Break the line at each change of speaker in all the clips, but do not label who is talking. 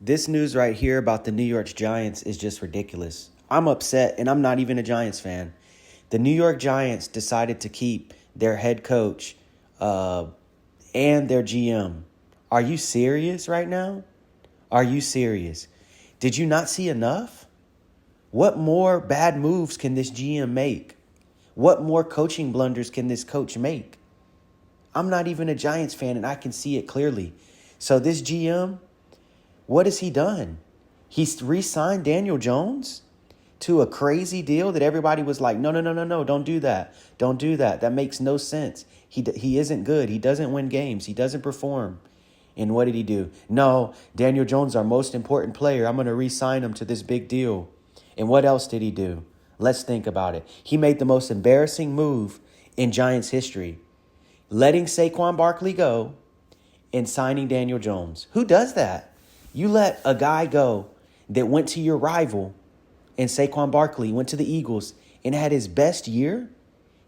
This news right here about the New York Giants is just ridiculous. I'm upset, and I'm not even a Giants fan. The New York Giants decided to keep their head coach and their GM. Are you serious right now? Are you serious? Did you not see enough? What more bad moves can this GM make? What more coaching blunders can this coach make? I'm not even a Giants fan, and I can see it clearly. So this GM, what has he done? He's re-signed Daniel Jones to a crazy deal that everybody was like, no, don't do that. Don't do that. That makes no sense. He isn't good. He doesn't win games. He doesn't perform. And what did he do? No, Daniel Jones, our most important player. I'm going to re-sign him to this big deal. And what else did he do? Let's think about it. He made the most embarrassing move in Giants history, letting Saquon Barkley go and signing Daniel Jones. Who does that? You let a guy go that went to your rival, and Saquon Barkley went to the Eagles and had his best year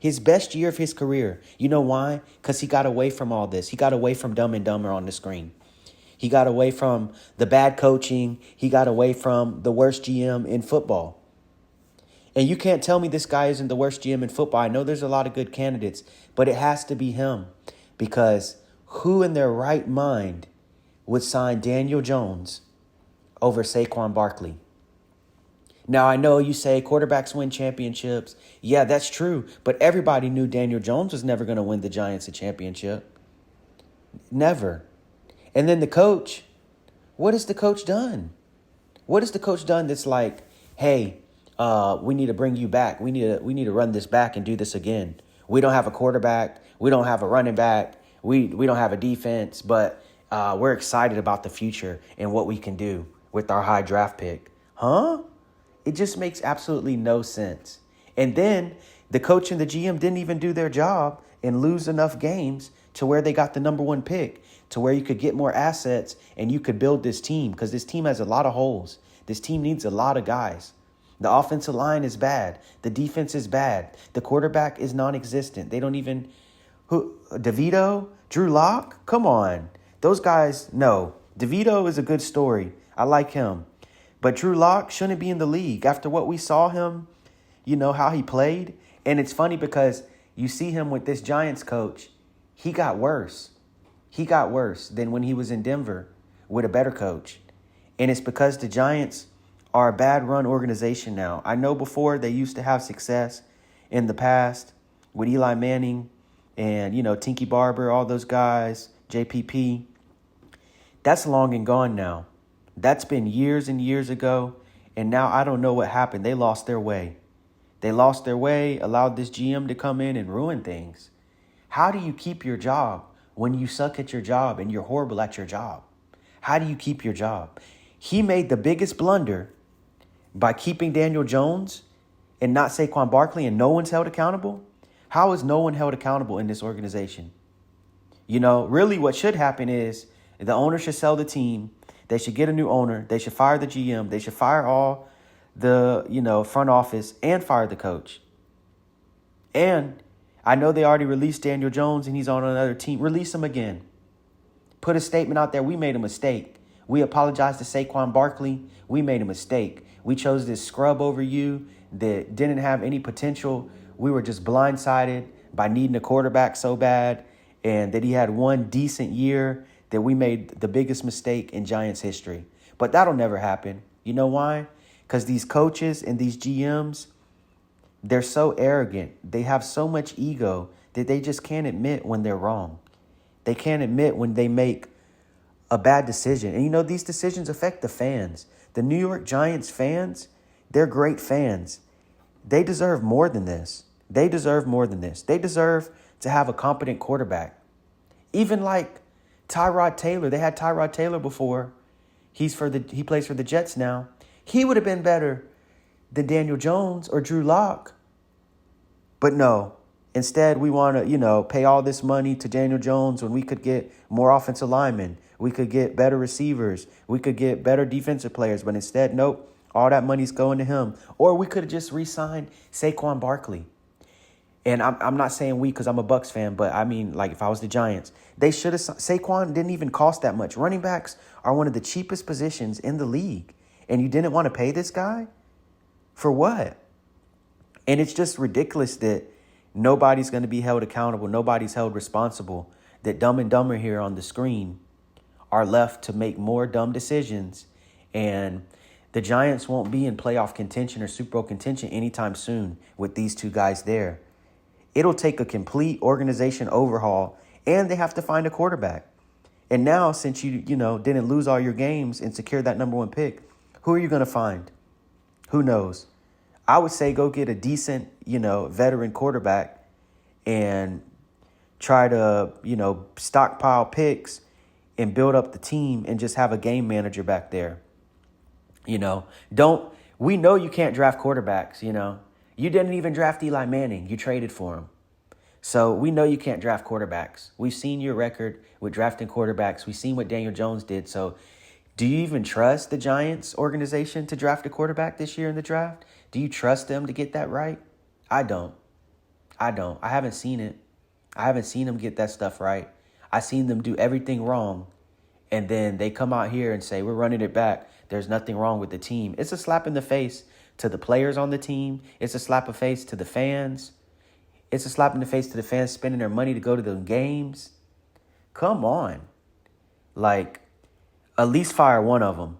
of his career. You know why? Because he got away from all this. He got away from Dumb and Dumber on the screen. He got away from the bad coaching. He got away from the worst GM in football. And you can't tell me this guy isn't the worst GM in football. I know there's a lot of good candidates, but it has to be him, because who in their right mind would sign Daniel Jones over Saquon Barkley? Now, I know you say quarterbacks win championships. Yeah, that's true. But everybody knew Daniel Jones was never going to win the Giants a championship. Never. And then the coach, what has the coach done? What has the coach done that's like, hey, we need to bring you back. We need to run this back and do this again. We don't have a quarterback. We don't have a running back. We don't have a defense, but we're excited about the future and what we can do with our high draft pick. Huh? It just makes absolutely no sense. And then the coach and the GM didn't even do their job and lose enough games to where they got the number one pick, to where you could get more assets and you could build this team, because this team has a lot of holes. This team needs a lot of guys. The offensive line is bad. The defense is bad. The quarterback is non-existent. They don't even... DeVito? Drew Lock? Come on. Those guys, no. DeVito is a good story. I like him. But Drew Lock shouldn't be in the league after what we saw him, how he played. And it's funny because you see him with this Giants coach. He got worse. He got worse than when he was in Denver with a better coach. And it's because the Giants are a bad run organization now. I know before they used to have success in the past with Eli Manning and, Tinky Barber, all those guys, JPP. That's long and gone now. That's been years and years ago, and now I don't know what happened. They lost their way. They lost their way, allowed this GM to come in and ruin things. How do you keep your job when you suck at your job and you're horrible at your job? How do you keep your job? He made the biggest blunder by keeping Daniel Jones and not Saquon Barkley, and no one's held accountable. How is no one held accountable in this organization? Really what should happen is the owner should sell the team. They should get a new owner. They should fire the GM. They should fire all the, front office and fire the coach. And I know they already released Daniel Jones and he's on another team. Release him again. Put a statement out there. We made a mistake. We apologize to Saquon Barkley. We made a mistake. We chose this scrub over you that didn't have any potential. We were just blindsided by needing a quarterback so bad, and that he had one decent year, that we made the biggest mistake in Giants history. But that'll never happen. You know why? Because these coaches and these GMs, they're so arrogant. They have so much ego that they just can't admit when they're wrong. They can't admit when they make a bad decision. And these decisions affect the fans. The New York Giants fans, they're great fans. They deserve more than this. They deserve more than this. They deserve to have a competent quarterback. Even like Tyrod Taylor. They had Tyrod Taylor before. He plays for the Jets now. He would have been better than Daniel Jones or Drew Lock. But no. Instead, we want to, pay all this money to Daniel Jones when we could get more offensive linemen. We could get better receivers. We could get better defensive players. But instead, nope, all that money's going to him. Or we could have just re-signed Saquon Barkley. And I'm not saying we because I'm a Bucks fan, but I mean, like, if I was the Giants, they should have. Saquon didn't even cost that much. Running backs are one of the cheapest positions in the league. And you didn't want to pay this guy? For what? And it's just ridiculous that nobody's going to be held accountable. Nobody's held responsible. That Dumb and Dumber here on the screen are left to make more dumb decisions. And the Giants won't be in playoff contention or Super Bowl contention anytime soon with these two guys there. It'll take a complete organization overhaul, and they have to find a quarterback. And now, since you didn't lose all your games and secure that number one pick, who are you going to find? Who knows? I would say go get a decent, veteran quarterback and try to, stockpile picks and build up the team and just have a game manager back there. We know you can't draft quarterbacks, You didn't even draft Eli Manning. You traded for him. So we know you can't draft quarterbacks. We've seen your record with drafting quarterbacks. We've seen what Daniel Jones did. So do you even trust the Giants organization to draft a quarterback this year in the draft? Do you trust them to get that right? I don't. I haven't seen it. I haven't seen them get that stuff right. I've seen them do everything wrong. And then they come out here and say, we're running it back. There's nothing wrong with the team. It's a slap in the face to the players on the team. It's a slap in the face to the fans. It's a slap in the face to the fans spending their money to go to the games. Come on. Like, at least fire one of them.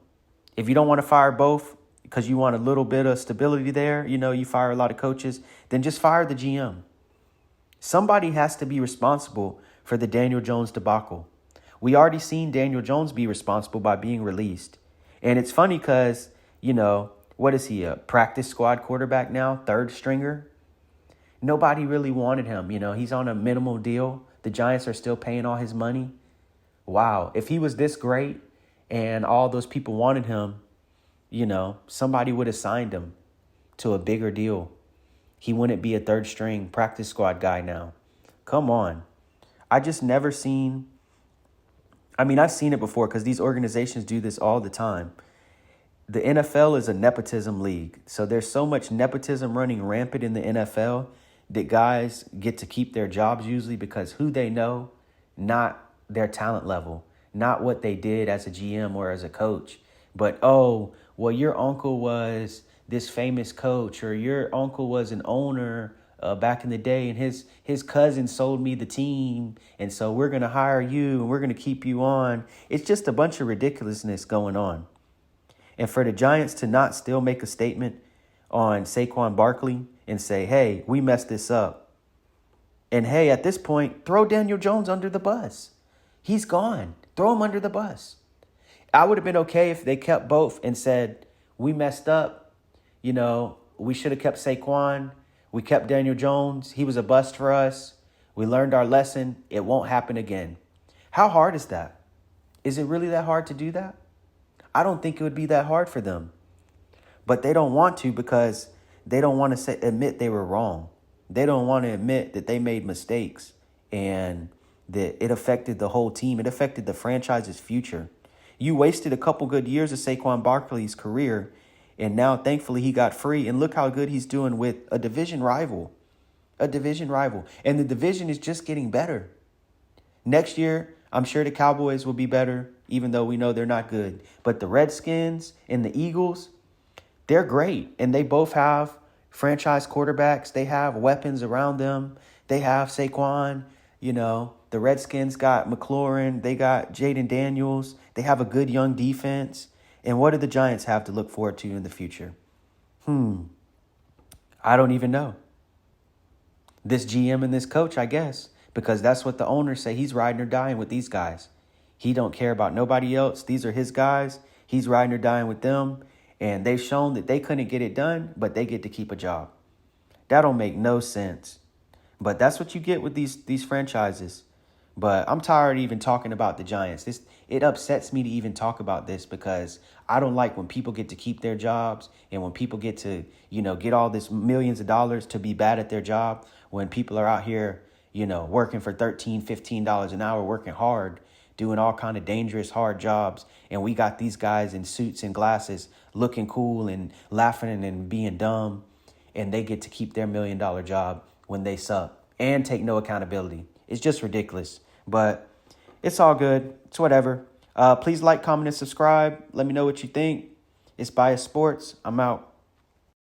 If you don't want to fire both because you want a little bit of stability there, you fire a lot of coaches, then just fire the GM. Somebody has to be responsible for the Daniel Jones debacle. We already seen Daniel Jones be responsible by being released. And it's funny because, what is he, a practice squad quarterback now, third stringer? Nobody really wanted him. He's on a minimal deal. The Giants are still paying all his money. Wow. If he was this great and all those people wanted him, somebody would have signed him to a bigger deal. He wouldn't be a third string practice squad guy now. Come on. I just never seen. I've seen it before because these organizations do this all the time. The NFL is a nepotism league. So there's so much nepotism running rampant in the NFL that guys get to keep their jobs usually because who they know, not their talent level, not what they did as a GM or as a coach. But, your uncle was this famous coach or your uncle was an owner back in the day and his cousin sold me the team. And so we're going to hire you and we're going to keep you on. It's just a bunch of ridiculousness going on. And for the Giants to not still make a statement on Saquon Barkley and say, hey, we messed this up. And hey, at this point, throw Daniel Jones under the bus. He's gone. Throw him under the bus. I would have been okay if they kept both and said, we messed up. We should have kept Saquon. We kept Daniel Jones. He was a bust for us. We learned our lesson. It won't happen again. How hard is that? Is it really that hard to do that? I don't think it would be that hard for them. But they don't want to because they don't want to admit they were wrong. They don't want to admit that they made mistakes and that it affected the whole team. It affected the franchise's future. You wasted a couple good years of Saquon Barkley's career, and now thankfully he got free. And look how good he's doing with a division rival. And the division is just getting better. Next year, I'm sure the Cowboys will be better, even though we know they're not good. But the Redskins and the Eagles, they're great. And they both have franchise quarterbacks. They have weapons around them. They have Saquon. The Redskins got McLaurin. They got Jaden Daniels. They have a good young defense. And what do the Giants have to look forward to in the future? I don't even know. This GM and this coach, I guess, because that's what the owners say. He's riding or dying with these guys. He don't care about nobody else. These are his guys. He's riding or dying with them. And they've shown that they couldn't get it done, but they get to keep a job. That don't make no sense. But that's what you get with these franchises. But I'm tired of even talking about the Giants. It upsets me to even talk about this because I don't like when people get to keep their jobs and when people get to, get all this millions of dollars to be bad at their job. When people are out here, working for $13, $15 an hour, working hard, doing all kind of dangerous, hard jobs. And we got these guys in suits and glasses looking cool and laughing and being dumb. And they get to keep their $1 million job. when they suck and take no accountability. It's just ridiculous. But it's all good. It's whatever. Please like, comment, and subscribe. Let me know what you think. It's Bias Sports. I'm out.